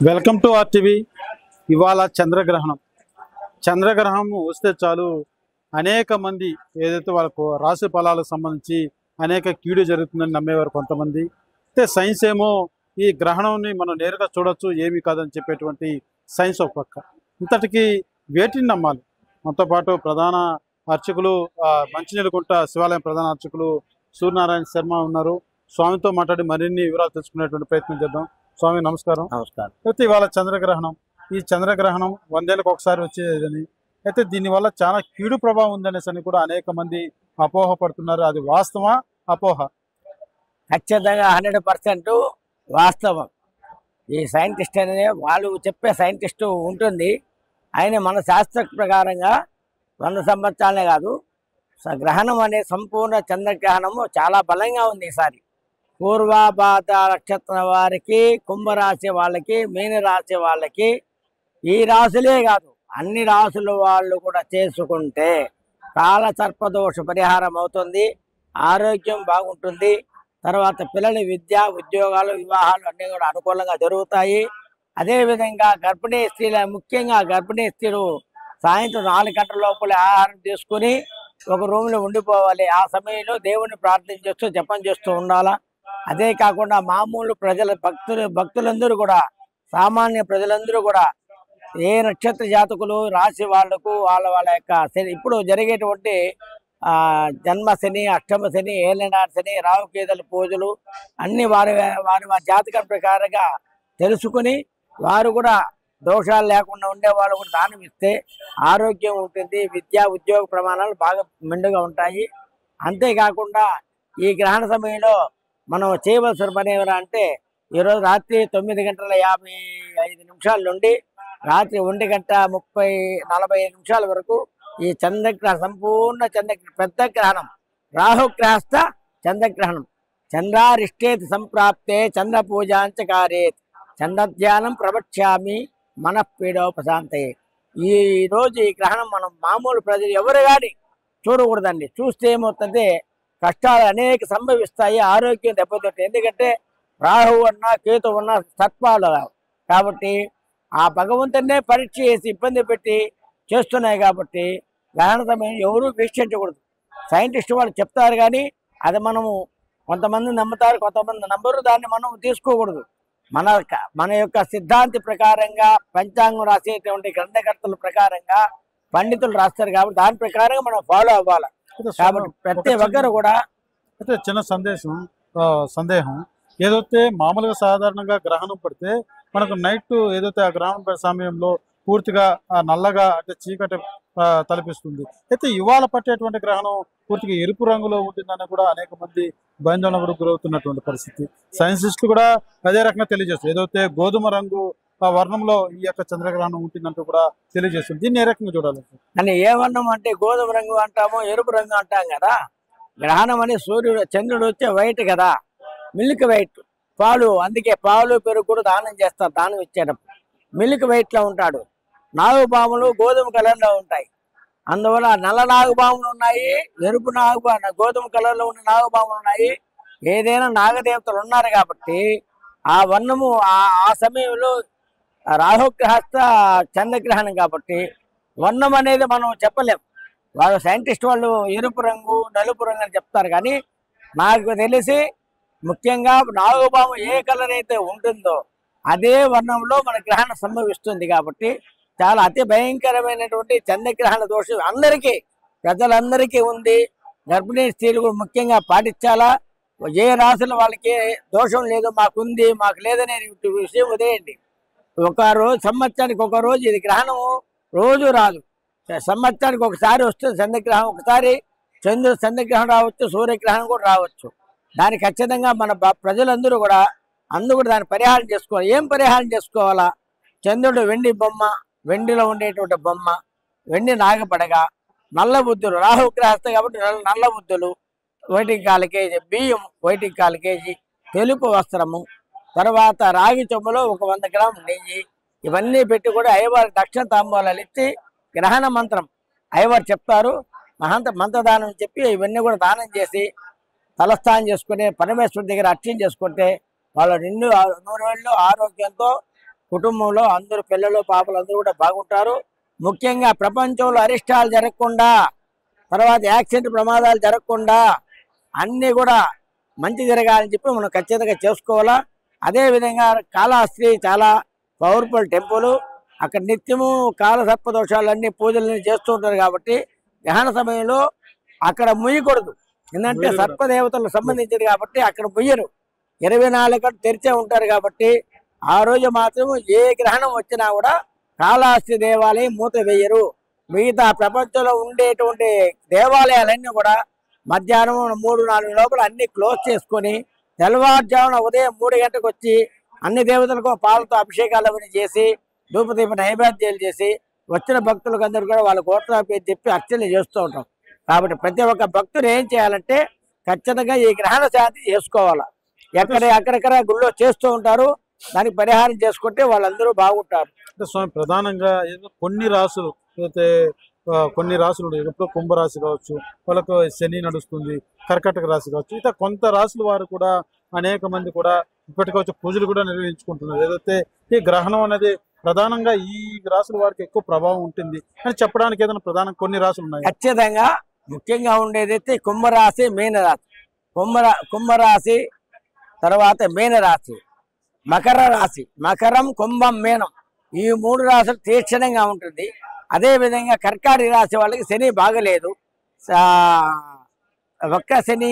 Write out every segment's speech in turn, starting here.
Welcome to RTV. ఇవాళ చంద్రగ్రహణం వస్తే చాలు అనేక మంది ఏదైతే వాళ్ళకు రాశి ఫలాలకు సంబంధించి అనేక కీడు జరుగుతుందని నమ్మేవారు కొంతమంది. అయితే సైన్స్ ఏమో ఈ గ్రహణంని మనం నేరుగా చూడొచ్చు, ఏమీ కాదని చెప్పేటువంటి సైన్స్ ఒక పక్క. ఇంతటికి వేటిని నమ్మాలి? మనతో పాటు ప్రధాన అర్చకులు మంచినీళ్ళకుంట శివాలయం ప్రధాన అర్చకులు సూర్యనారాయణ శర్మ ఉన్నారు. స్వామితో మాట్లాడి మరిన్ని వివరాలు తెలుసుకునేటువంటి ప్రయత్నం చేద్దాం. స్వామి నమస్కారం. నమస్కారం. అయితే ఇవాళ ఈ చంద్రగ్రహణం 100 ఏళ్ళకి ఒకసారి వచ్చేదని, అయితే దీనివల్ల చాలా కీడు ప్రభావం ఉందనేసి అని కూడా అనేక మంది అపోహ పడుతున్నారు. అది వాస్తవా అపోహ? ఖచ్చితంగా 100% వాస్తవం. ఈ సైంటిస్ట్ అనేది వాళ్ళు చెప్పే సైంటిస్టు ఉంటుంది. ఆయన మన శాస్త్ర ప్రకారంగా 100 సంవత్సరాలే కాదు, గ్రహణం అనే సంపూర్ణ చంద్రగ్రహణము చాలా బలంగా ఉంది. ఈసారి పూర్వాభాద నక్షత్రం వారికి, కుంభరాశి వాళ్ళకి, మీనరాశి వాళ్ళకి, ఈ రాశులే కాదు అన్ని రాశుల వాళ్ళు కూడా చేసుకుంటే కాల సర్పదోష పరిహారం అవుతుంది, ఆరోగ్యం బాగుంటుంది. తర్వాత పిల్లల విద్య, ఉద్యోగాలు, వివాహాలు అన్నీ కూడా అనుకూలంగా జరుగుతాయి. అదేవిధంగా గర్భిణీ స్త్రీల, ముఖ్యంగా గర్భిణీ స్త్రీలు సాయంత్రం 4 గంటల లోపల ఆహారం తీసుకుని ఒక రూమ్లో ఉండిపోవాలి. ఆ సమయంలో దేవుణ్ణి ప్రార్థన చేస్తూ జపం చేస్తూ ఉండాలా. అదే కాకుండా మామూలు భక్తులందరూ కూడా, సామాన్య ప్రజలందరూ కూడా, ఏ నక్షత్ర జాతకులు రాశి వాళ్లకు వాళ్ళ యొక్క శని, ఇప్పుడు జరిగేటువంటి జన్మ శని, అష్టమ శని, ఏలినాటి శని, రాహుకేతుల పూజలు అన్ని వారి జాతకం ప్రకారంగా తెలుసుకుని వారు కూడా దోషాలు లేకుండా ఉండే వాళ్ళు కూడా దానం ఇస్తే ఆరోగ్యం ఉంటుంది, విద్యా ఉద్యోగ ప్రమాణాలు బాగా మెండుగా ఉంటాయి. అంతేకాకుండా ఈ గ్రహణ సమయంలో మనం చేయవలసిన పని ఏమైనా అంటే, ఈరోజు రాత్రి 9:55 నుండి రాత్రి 1:45 వరకు ఈ చంద్రగ్రహణం, సంపూర్ణ పెద్ద గ్రహణం, రాహుగ్రహస్థ చంద్రగ్రహణం. చంద్రారిష్టేతి సంప్రాప్తే చంద్ర పూజాంచకారేత్ చంద్రధ్యానం ప్రవక్ష్యామి మనఃపీడోపశాంతయే. ఈ రోజు ఈ గ్రహణం మనం మామూలు ప్రజలు ఎవరు కానీ చూడకూడదండి. చూస్తే ఏమవుతుందంటే కష్టాలు అనేక సంభవిస్తాయి, ఆరోగ్యం దెబ్బతింటాయి. ఎందుకంటే రాహు అన్నా కేతు అన్నా సర్పాలు కాబట్టి ఆ భగవంతునే పరీక్ష చేసి ఇబ్బంది పెట్టి చేస్తున్నాయి. కాబట్టి గ్రహణ సమయం ఎవరూ వీక్షించకూడదు. సైంటిస్ట్ వాళ్ళు చెప్తారు కానీ అది మనము కొంతమంది నమ్ముతారు, కొంతమంది నమ్మరు. దాన్ని మనం తీసుకోకూడదు. మన యొక్క సిద్ధాంతి ప్రకారంగా, పంచాంగం రాసేటువంటి గ్రంథకర్తల ప్రకారంగా పండితులు రాస్తారు కాబట్టి దాని ప్రకారంగా మనం ఫాలో అవ్వాలి. కాబట్టి ప్రతి ఒక్కరు కూడా. అయితే చిన్న సందేహం, ఏదైతే మామూలుగా సాధారణంగా గ్రహణం పడితే మనకు నైట్ ఏదైతే ఆ గ్రహణం పడే సమయంలో పూర్తిగా నల్లగా అంటే చీకటి తలపిస్తుంది. అయితే ఇవాళ పట్టేటువంటి గ్రహణం పూర్తిగా ఎరుపు రంగులో ఉంటుందని కూడా అనేక మంది భయాందోళన కూడా గురవుతున్నటువంటి పరిస్థితి. సైంటిస్టులు కూడా అదే రకంగా తెలియజేస్తారు. ఏదైతే గోధుమ రంగు వర్ణంలో ఈ యొక్క చంద్రగ్రహణం ఉంటుందంటూ కూడా తెలియజేస్తుంది. దీన్ని ఏ రకంగా చూడాలి? అని ఏ వర్ణం అంటే గోధుమ రంగు అంటామో, ఎరుపు రంగు అంటాం కదా. గ్రహణం అని చంద్రుడు వచ్చే వైట్ కదా, మిల్క్ వైట్ పాలు. అందుకే పాలు పెరుగు కూడా దానం చేస్తారు. దానం ఇచ్చేటప్పుడు మిల్క్ వైట్ లో ఉంటాడు. నాగుపాములు గోధుమ కలర్ లో ఉంటాయి. అందువల్ల నల్ల నాగుపాములు ఉన్నాయి, ఎరుపు గోధుమ కలర్ లో ఉన్న నాగుపాములు ఉన్నాయి. ఏదైనా నాగదేవతలు ఉన్నారు కాబట్టి ఆ వర్ణము ఆ సమయంలో రాహుగ్రహస్థ చంద్రగ్రహణం కాబట్టి వర్ణం అనేది మనం చెప్పలేం. వాళ్ళు సైంటిస్ట్ వాళ్ళు ఎరుపు రంగు, నలుపు రంగు అని చెప్తారు. కానీ నాకు తెలిసి ముఖ్యంగా నాగుపాము ఏ కలర్ అయితే ఉంటుందో అదే వర్ణంలో మన గ్రహణం సంభవిస్తుంది. కాబట్టి చాలా అతి భయంకరమైనటువంటి చంద్రగ్రహణ దోషం ప్రజలందరికీ ఉంది. గర్భిణీ స్త్రీలు ముఖ్యంగా పాటించాలా. ఏ రాశుల వాళ్ళకి దోషం లేదు, మాకుంది మాకు లేదనే విషయం ఉదయండి. సంవత్సరానికి ఒక రోజు ఇది గ్రహణము రోజు రాదు. సంవత్సరానికి ఒకసారి వస్తుంది చంద్రగ్రహణం. ఒకసారి చంద్రగ్రహణం రావచ్చు, సూర్యగ్రహణం కూడా రావచ్చు. దానికి ఖచ్చితంగా మన ప్రజలందరూ కూడా దాన్ని పరిహారం చేసుకోవాలి. ఏం పరిహారం చేసుకోవాలా? చంద్రుడు వెండి బొమ్మ, వెండిలో ఉండేటువంటి బొమ్మ, వెండి నాగపడగ, నల్ల బుద్ధులు, రాహుగ్రహస్థ కాబట్టి నల్ల బుద్ధులు, 1 కేజీ బియ్యం, 1 కేజీ తెలుపు వస్త్రము, తర్వాత రాగి చెంబులో 100 గ్రాముల నెయ్యి, ఇవన్నీ పెట్టి కూడా అయ్యవారి దక్షిణ తాంబూలాలు ఇచ్చి గ్రహణ మంత్రం అయ్యవారు చెప్తారు. మంత్రదానం చెప్పి ఇవన్నీ కూడా దానం చేసి తలస్నానం చేసుకుని పరమేశ్వరుడి దగ్గర అర్చన చేసుకుంటే వాళ్ళు 100 ఏళ్ళు ఆరోగ్యంతో కుటుంబంలో అందరూ పిల్లలు పాపలు అందరూ కూడా బాగుంటారు. ముఖ్యంగా ప్రపంచంలో అరిష్టాలు జరగకుండా, తర్వాత యాక్సిడెంట్ ప్రమాదాలు జరగకుండా అన్నీ కూడా మంచి జరగాలని చెప్పి మనం ఖచ్చితంగా చేసుకోవాలా. అదేవిధంగా కాళహస్తి చాలా పవర్ఫుల్ టెంపుల్. అక్కడ నిత్యము కాల సర్పదోషాలన్నీ పూజలన్నీ చేస్తూ ఉంటారు కాబట్టి గ్రహణ సమయంలో అక్కడ ముయ్యకూడదు. ఎందుకంటే సర్పదేవతలకు సంబంధించింది కాబట్టి అక్కడ ముయ్యరు. 24 గంటలు తెరిచే ఉంటారు కాబట్టి ఆ రోజు మాత్రం ఏ గ్రహణం వచ్చినా కూడా కాళహస్తి దేవాలయం మూత వేయరు. మిగతా ప్రపంచంలో ఉండేటువంటి దేవాలయాలన్నీ కూడా మధ్యాహ్నం 3-4 లోపల అన్ని క్లోజ్ చేసుకొని తెల్లవారుజామున ఉదయం 3 గంటలకు వచ్చి అన్ని దేవతలకు పాలతో అభిషేకాలు అవన్నీ చేసి ధూపదీప నైవేద్యాలు చేసి వచ్చిన భక్తులకు అందరూ కూడా వాళ్ళ గోత్ర పేరు చెప్పి అర్చనలు చేస్తూ ఉంటాం. కాబట్టి ప్రతి ఒక్క భక్తుడు ఏం చేయాలంటే ఖచ్చితంగా ఈ గ్రహణ శాంతి చేసుకోవాలి. అక్కడెక్కడ గుళ్ళో చేస్తూ ఉంటారు. దానికి పరిహారం చేసుకుంటే వాళ్ళందరూ బాగుంటారు. అంటే స్వామి ప్రధానంగా కొన్ని రాసులు అయితే కొన్ని రాసులు ఎప్పుడు కుంభరాశి కావచ్చు, వాళ్ళకు శని నడుస్తుంది, కర్కాటక రాశి కావచ్చు, ఇట్లా కొంత రాసుల వారు కూడా అనేక మంది కూడా ఇప్పటికొచ్చి పూజలు కూడా నిర్వహించుకుంటున్నారు. ఏదైతే ఈ గ్రహణం అనేది ప్రధానంగా ఈ రాసుల వారికి ఎక్కువ ప్రభావం ఉంటుంది అని చెప్పడానికి ఏదైనా ప్రధాన కొన్ని రాసులు ఉన్నాయి? ఖచ్చితంగా ముఖ్యంగా ఉండేదైతే కుంభరాశి, మీనరాశి. కుంభరాశి తర్వాత మీనరాశి, మకర రాశి. మకరం, కుంభం, మీనం ఈ 3 రాశులు తీక్షణంగా ఉంటుంది. అదే విధంగా కర్కాటక రాశి వాళ్ళకి శని బాగలేదు. వక్ర శని,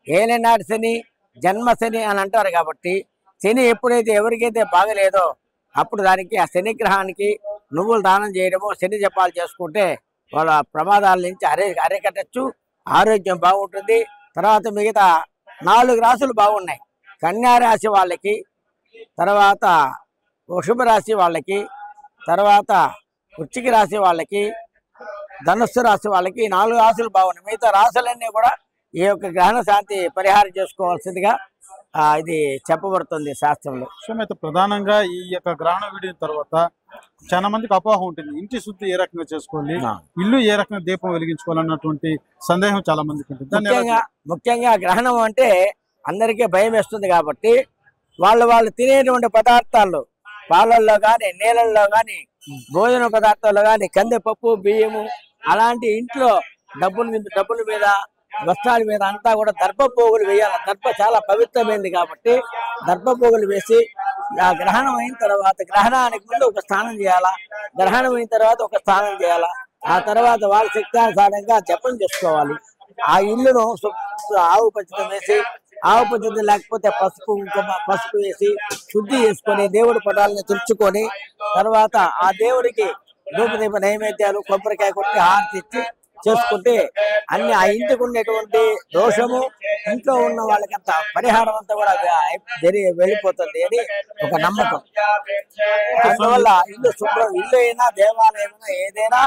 ఏలినాటి శని, జన్మ శని అని అంటారు. కాబట్టి శని ఎప్పుడైతే ఎవరికైతే బాగలేదో అప్పుడు దానికి ఆ శని గ్రహానికి నువ్వులు దానం చేయడము, శని జపాలు చేసుకుంటే వాళ్ళ ప్రమాదాల నుంచి అరికట్టచ్చు. ఆరోగ్యం బాగుంటుంది. తర్వాత మిగతా 4 రాశులు బాగున్నాయి. కన్యా రాశి వాళ్ళకి, తర్వాత వృషభ రాశి వాళ్ళకి, తర్వాత వృశ్చిక రాశి వాళ్ళకి, ధనుస్సు రాశి వాళ్ళకి 4 రాశులు బాగున్నాయి. మిగతా రాశులన్నీ కూడా ఈ యొక్క గ్రహణ శాంతి పరిహారం చేసుకోవాల్సిందిగా ఇది చెప్పబడుతుంది శాస్త్రంలో. అయితే ప్రధానంగా ఈ యొక్క గ్రహణం వీడిన తర్వాత చాలా మందికి అపోహ ఉంటుంది, ఇంటి శుద్ధి ఏ రకంగా చేసుకోవాలి, ఇల్లు ఏ రకంగా దీపం వెలిగించుకోవాలన్నటువంటి సందేహం చాలా మందికి ఉంటుంది. ముఖ్యంగా గ్రహణం అంటే అందరికీ భయం వేస్తుంది కాబట్టి వాళ్ళు తినేటువంటి పదార్థాలు పాలల్లో కానీ, నీళ్ళల్లో కానీ, భోజన పదార్థాల్లో కానీ, కందిపప్పు, బియ్యము అలాంటి ఇంట్లో డబ్బుల మీద, వస్త్రాల మీద అంతా కూడా దర్భపోగులు వేయాలి. దర్భ చాలా పవిత్రమైనది కాబట్టి దర్భపోగులు వేసి ఆ గ్రహణం అయిన తర్వాత, గ్రహణానికి ముందు ఒక స్నానం చేయాలా, గ్రహణం అయిన తర్వాత ఒక స్నానం చేయాలా. ఆ తర్వాత వాళ్ళ శక్తానుసారంగా జపం చేసుకోవాలి. ఆ ఇల్లును ఆవు పచ్చడి వేసి, ఆవు పచ్చడి లేకపోతే పసుపు వేసి శుద్ధి చేసుకొని దేవుడి పటాలను తుడుచుకొని తర్వాత ఆ దేవుడికి ధూపదీప నైవేద్యాలు, కొబ్బరికాయ కొట్టి హారతి ఇచ్చి చేసుకుంటే అన్ని ఆ ఇంటికి ఉండేటువంటి దోషము, ఇంట్లో ఉన్న వాళ్ళకంత పరిహారం అంతా కూడా వెళ్ళిపోతుంది అని ఒక నమ్మకం. అందువల్ల ఇల్లు శుభ్రం, ఇల్లు అయినా దేవాలయం ఏదైనా,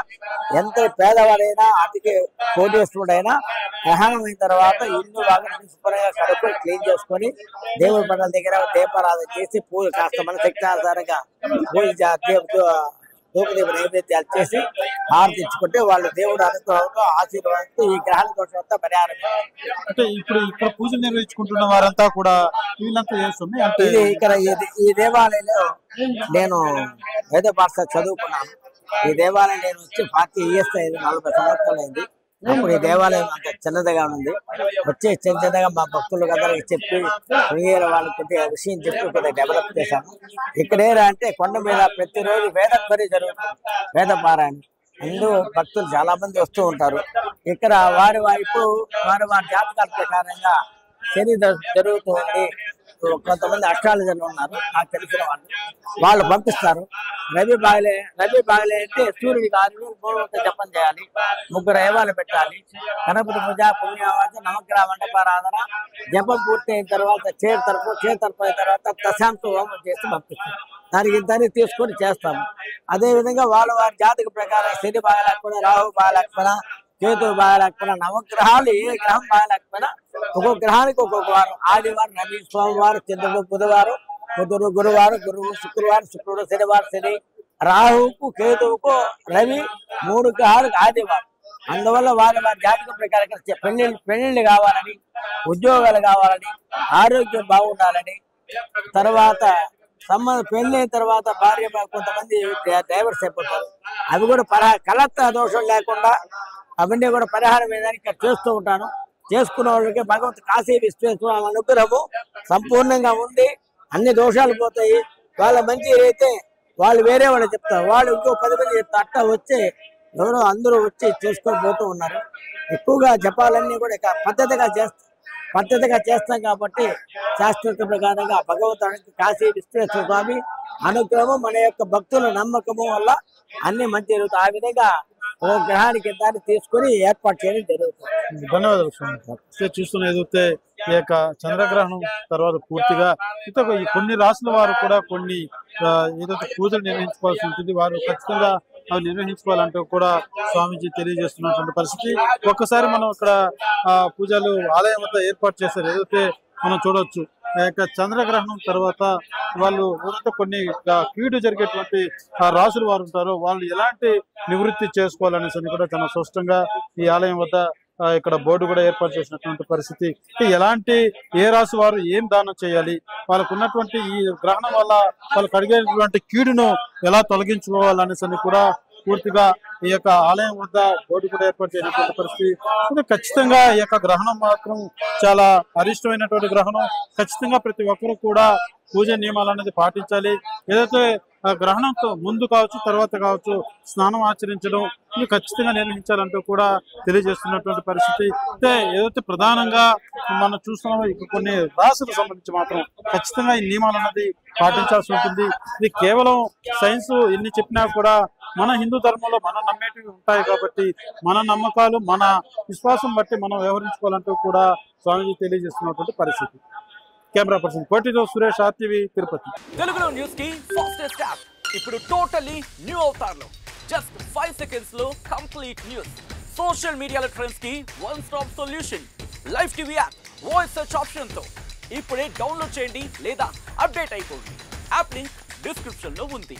ఎంత పేదవాడైనా అతికి కోటేశ్వరుడైనా గ్రహణం అయిన తర్వాత ఇల్లు బాగా శుభ్రంగా కడుక్కొని క్లీన్ చేసుకొని దేవుడి పటాల దగ్గర దీపారాధన చేసి పూజ కాస్త మన శక్తానుసారంగా పూజ ధూపదీప నైవేద్యాలు చేసి హారతి ఇచ్చుకుంటే వాళ్ళు దేవుడు అనుగ్రహంతో ఆశీర్వాదంతో ఈ గ్రహణ దోషం అంతా పరిహారం. అంటే ఇక్కడ పూజలు నిర్వహించుకుంటున్న వారంతా కూడా వీళ్ళంతా చేస్తుంది. ఇది ఇక్కడ ఈ దేవాలయంలో నేను వేద పాఠశాల చదువుకున్నాను. ఈ దేవాలయం నేను వచ్చి 40 years అయింది, 40 సంవత్సరాలు అయింది. అప్పుడు ఈ దేవాలయం అంత చిన్నదిగా ఉంది. వచ్చి చిన్నగా మా భక్తులకు అందరికి చెప్పి వాళ్ళకి కొద్దిగా విషయం చెప్పి కొద్దిగా డెవలప్ చేశాము. ఇక్కడేరా అంటే కొండ మీద ప్రతిరోజు వేదధ్వని జరుగుతుంది, వేద పారాయణ. అందరూ భక్తులు చాలా మంది వస్తూ ఉంటారు. ఇక్కడ వారి జాతకాల ప్రకారంగా శని జరుగుతుంది. కొంతమంది అష్టాలజీలు ఉన్నారు, నాకు తెలిసిన వాళ్ళు పంపిస్తారు. రవి బాగలే అంటే సూర్యుడికి 6 జపం చేయాలి, 3 ఏవాలు పెట్టాలి. గణపతి పూజ, పుణ్యవాచ, నవగ్రహ మండపారాధన, జపం పూర్తి అయిన తర్వాత చేతర్పు అయిన తర్వాత దశాంత హోమం చేసి పంపిస్తారు. దానికి ఇంతని తీసుకొని చేస్తాము. అదేవిధంగా వారి జాతక ప్రకారం శని బాగలేకపోయినా, రాహు బాగలేకపోయినా, కేతు బాగలేకపోయినా, నవగ్రహాలు ఏ గ్రహం బాగలేకపోయినా ఒక్కొక్క గ్రహానికి ఒక్కొక్క వారం. ఆదివారం రవి, సోమవారం చంద్రుడు, బుధవారం బుధుడు, గురువారం గురువు, శుక్రవారం శుక్రుడు, శనివారం శని, రాహువుకు కేతువుకు రవి, 3 గ్రహాలకు ఆదివారం. అందువల్ల వారి జాతక ప్రకారం పెళ్లిళ్ళు కావాలని, ఉద్యోగాలు కావాలని, ఆరోగ్యం బాగుండాలని, తర్వాత పెళ్లి అయిన తర్వాత భార్య కొంతమంది డైవర్స్ అయిపోతారు. అవి కూడా కలత్త దోషం లేకుండా అవన్నీ కూడా పరిహారం ఏదైనా ఇక్కడ చేస్తూ ఉంటాను. చేసుకున్న వాళ్ళకి భగవంతు కాశీ విశ్వేశ్వర అనుగ్రహము సంపూర్ణంగా ఉంది. అన్ని దోషాలు పోతాయి. వాళ్ళ మంచి అయితే వాళ్ళు వేరే వాళ్ళు చెప్తారు, వాళ్ళు ఇంకో 10 మంది చెప్తారు. అట్లా వచ్చి ఎవరో అందరూ వచ్చి చేసుకొని పోతూ ఉన్నారు. ఎక్కువగా జపాలన్నీ కూడా ఇక పద్ధతిగా చేస్తాం కాబట్టి శాస్త్రోక్త ప్రకారంగా భగవంతుడికి కాశీ విశ్వేశ్వర స్వామి అనుగ్రహము మన యొక్క భక్తుల నమ్మకము వల్ల అన్ని మంచి జరుగుతాయి. ఆ విధంగా ఓ గ్రహానికి దాన్ని తీసుకుని ఏర్పాటు చేయడం జరుగుతుంది. ధన్యవాదాలు స్వామి. చూస్తున్న ఏదైతే ఈ యొక్క చంద్రగ్రహణం తర్వాత పూర్తిగా ఈ కొన్ని రాసుల వారు కూడా కొన్ని ఏదైతే పూజలు నిర్వహించుకోవాల్సి ఉంటుంది, వారు ఖచ్చితంగా అవి నిర్వహించుకోవాలంటూ కూడా స్వామీజీ తెలియజేస్తున్నటువంటి పరిస్థితి. ఒక్కసారి మనం ఇక్కడ పూజలు ఆలయం వద్ద ఏర్పాటు చేశారు, ఏదైతే మనం చూడవచ్చు. ఆ యొక్క చంద్రగ్రహణం తర్వాత వాళ్ళు ఎవరైతే కొన్ని కీడు జరిగేటువంటి రాసులు వారు ఉంటారో వాళ్ళు ఎలాంటి నివృత్తి చేసుకోవాలనేసి కూడా చాలా స్పష్టంగా ఈ ఆలయం వద్ద ఇక్కడ బోర్డు కూడా ఏర్పాటు చేసినటువంటి పరిస్థితి. ఎలాంటి ఏ రాశి వారు ఏం దానం చేయాలి, వాళ్ళకు ఉన్నటువంటి ఈ గ్రహణం వల్ల వాళ్ళు కలిగేటువంటి కీడును ఎలా తొలగించుకోవాలనేసి కూడా పూర్తిగా ఈ యొక్క ఆలయం వద్ద బోర్డు కూడా ఏర్పాటు చేసినటువంటి పరిస్థితి. ఖచ్చితంగా ఈ యొక్క గ్రహణం మాత్రం చాలా అరిష్టమైనటువంటి గ్రహణం. ఖచ్చితంగా ప్రతి ఒక్కరూ కూడా పూజ నియమాలు అనేది పాటించాలి. ఏదైతే గ్రహణంతో ముందు కావచ్చు తర్వాత కావచ్చు స్నానం ఆచరించడం ఇది ఖచ్చితంగా నిర్వహించాలంటూ కూడా తెలియజేస్తున్నటువంటి పరిస్థితి. అయితే ఏదైతే ప్రధానంగా మనం చూస్తున్నామో ఇక కొన్ని రాశులకు సంబంధించి మాత్రం ఖచ్చితంగా ఈ నియమాలు అనేది పాటించాల్సి ఉంటుంది. ఇది కేవలం సైన్స్ ఎన్ని చెప్పినా కూడా మన హిందూ ధర్మంలో మనం నమ్మేటివి ఉంటాయి కాబట్టి మన నమ్మకాలు మన విశ్వాసం బట్టి మనం వ్యవహరించుకోవాలంటూ కూడా స్వామీజీ తెలియజేస్తున్నటువంటి పరిస్థితి. కెమెరా పర్సన్ కోటితో సురేష్, RTV, తిరుపతి. తెలుగులో న్యూస్ కి ఫాస్టెస్ట్ యాప్ ఇప్పుడు టోటలీ న్యూ అవతార్లో జస్ట్ 5 seconds లో కంప్లీట్ న్యూస్. సోషల్ మీడియాలో ట్రెండ్స్ కి one stop solution. Live TV app voice search option తో ఇప్పుడే డౌన్లోడ్ చేయండి లేదా అప్డేట్ అయిపోండి. యాప్ లింక్ డిస్క్రిప్షన్ లో ఉంది.